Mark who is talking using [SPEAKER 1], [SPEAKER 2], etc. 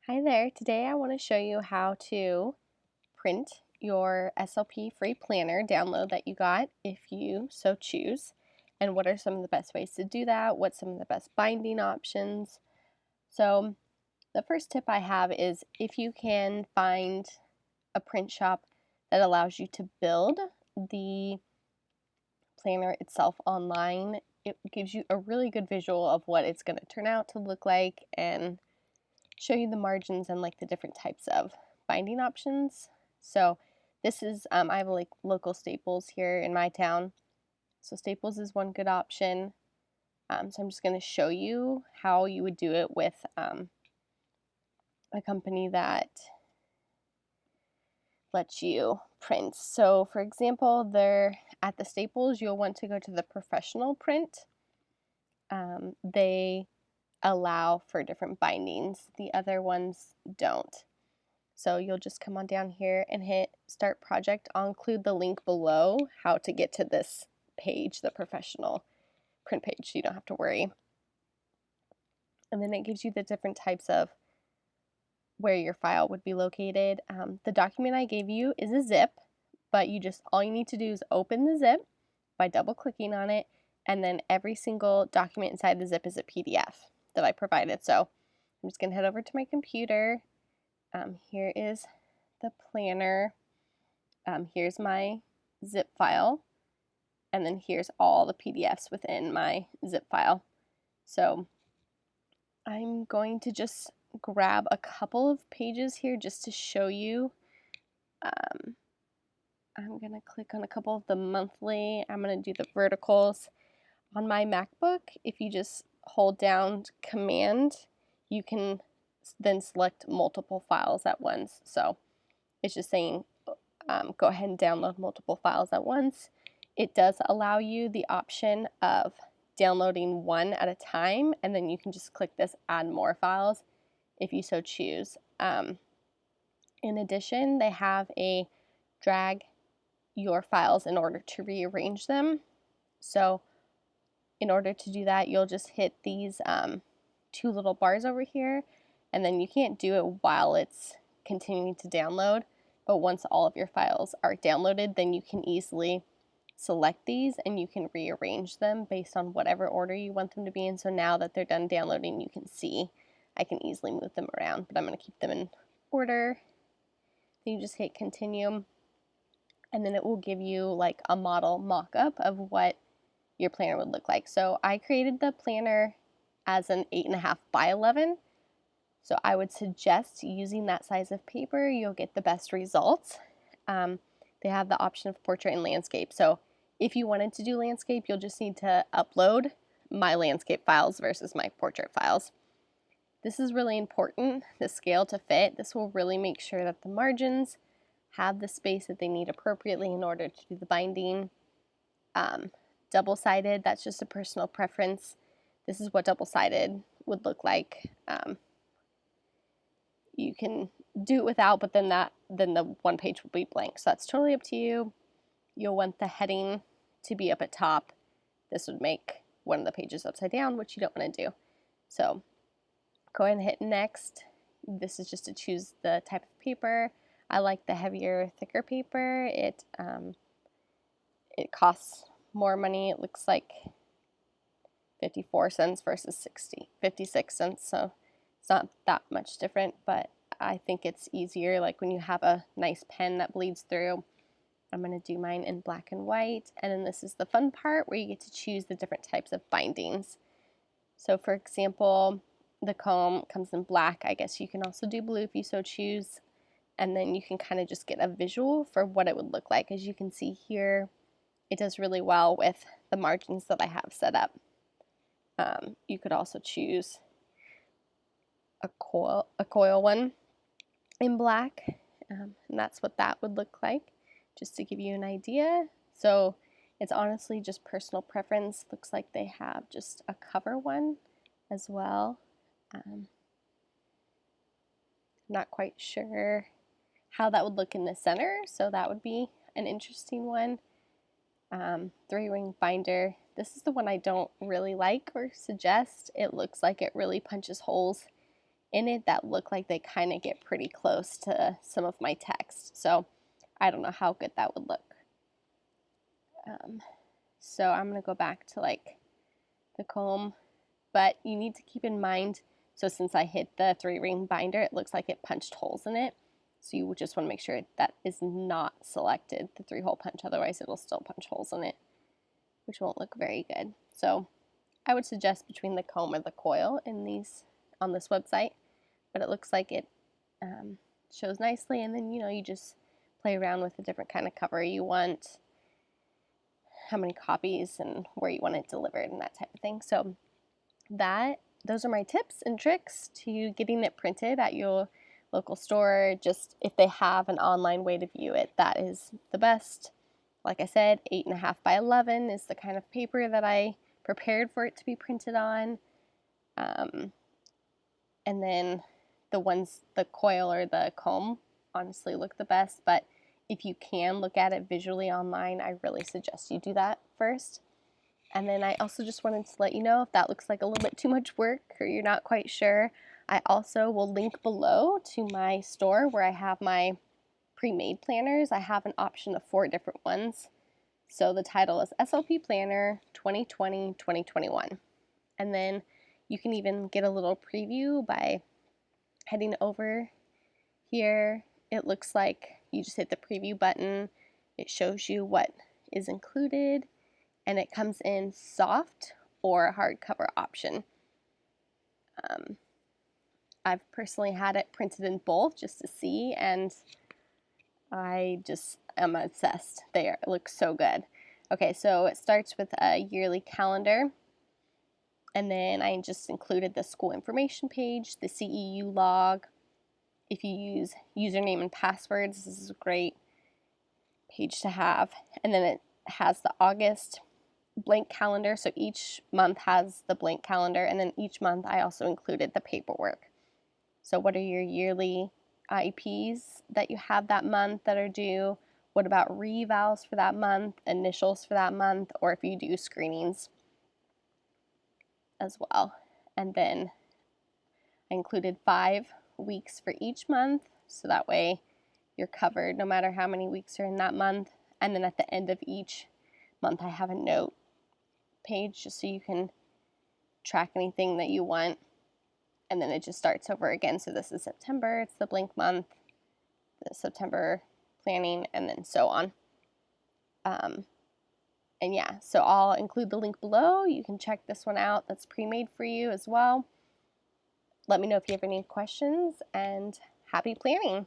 [SPEAKER 1] Hi there. Today I want to show you how to print your SLP free planner download that you got if you so choose, and what are some of the best ways to do that, what's some of the best binding options. So the first tip I have is if you can find a print shop that allows you to build the planner itself online, it gives you a really good visual of what it's going to turn out to look like and show you the margins and like the different types of binding options. So this is, I have like local Staples here in my town. So Staples is one good option. So I'm just going to show you how you would do it with a company that lets you print. So for example, they're at the Staples, you'll want to go to the professional print. They allow for different bindings. The other ones don't. So you'll just come on down here and hit Start Project. I'll include the link below how to get to this page, the professional print page, so you don't have to worry. And then it gives you the different types of where your file would be located. The document I gave you is a zip, but all you need to do is open the zip by double clicking on it, and then every single document inside the zip is a PDF that I provided. So I'm just gonna head over to my computer. Here is the planner. Here's my zip file, and then here's all the PDFs within my zip file. So I'm going to just grab a couple of pages here just to show you. I'm going to click on a couple of the monthly. I'm going to do the verticals. On my MacBook, if you just hold down Command, you can then select multiple files at once. So it's just saying go ahead and download multiple files at once. It does allow you the option of downloading one at a time, and then you can just click this Add More Files if you so choose. In addition, they have a drag your files in order to rearrange them. So in order to do that, you'll just hit these two little bars over here, and then you can't do it while it's continuing to download, but once all of your files are downloaded, then you can easily select these and you can rearrange them based on whatever order you want them to be in. So now that they're done downloading, you can see I can easily move them around, but I'm going to keep them in order. Then you just hit continue, and then it will give you like a model mock-up of what your planner would look like. So I created the planner as an 8.5 by 11. So I would suggest using that size of paper. You'll get the best results. They have the option of portrait and landscape. So if you wanted to do landscape, you'll just need to upload my landscape files versus my portrait files. This is really important, the scale to fit. This will really make sure that the margins have the space that they need appropriately in order to do the binding. Double-sided, that's just a personal preference. This is what double-sided would look like. You can do it without, but then the one page will be blank. So that's totally up to you. You'll want the heading to be up at top. This would make one of the pages upside down, which you don't want to do. So go ahead and hit next. This is just to choose the type of paper. I like the heavier, thicker paper. It costs more money. It looks like 54 cents versus 56 cents. So it's not that much different, but I think it's easier like when you have a nice pen that bleeds through. I'm going to do mine in black and white, and then this is the fun part where you get to choose the different types of bindings. So for example, the comb comes in black. I guess you can also do blue if you so choose, and then you can kind of just get a visual for what it would look like. As you can see here, it does really well with the margins that I have set up. You could also choose a coil one in black, and that's what that would look like, just to give you an idea. So it's honestly just personal preference. Looks like they have just a cover one as well. Not quite sure how that would look in the center, so that would be an interesting one. 3-ring binder. This is the one I don't really like or suggest. It looks like it really punches holes in it that look like they kind of get pretty close to some of my text. So I don't know how good that would look. So I'm going to go back to like the comb, but you need to keep in mind, so since I hit the 3-ring binder, it looks like it punched holes in it. So you just want to make sure that is not selected, the 3-hole punch, otherwise it'll still punch holes in it, which won't look very good. So I would suggest between the comb or the coil in these on this website, but it looks like it shows nicely, and then you just play around with the different kind of cover you want, how many copies and where you want it delivered and that type of thing. So those are my tips and tricks to getting it printed at your local store. Just if they have an online way to view it, that is the best. Like I said, 8.5 by 11 is the kind of paper that I prepared for it to be printed on. And then the coil or the comb honestly look the best, but if you can look at it visually online, I really suggest you do that first. And then I also just wanted to let you know if that looks like a little bit too much work or you're not quite sure, I also will link below to my store where I have my pre-made planners. I have an option of 4 different ones. So the title is SLP Planner 2020-2021. And then you can even get a little preview by heading over here. It looks like you just hit the preview button. It shows you what is included, and it comes in soft or hardcover option. I've personally had it printed in both just to see, and I just am obsessed. It looks so good. Okay, so it starts with a yearly calendar, and then I just included the school information page, the CEU log. If you use username and passwords, this is a great page to have. And then it has the August blank calendar, so each month has the blank calendar, and then each month I also included the paperwork. So what are your yearly IEPs that you have that month that are due? What about revals for that month, initials for that month, or if you do screenings as well. And then I included 5 weeks for each month, so that way you're covered no matter how many weeks are in that month. And then at the end of each month I have a note page just so you can track anything that you want, and then it just starts over again. So this is September, it's the blank month, the September planning, and then so on. And yeah, so I'll include the link below. You can check this one out. That's pre-made for you as well. Let me know if you have any questions, and happy planning.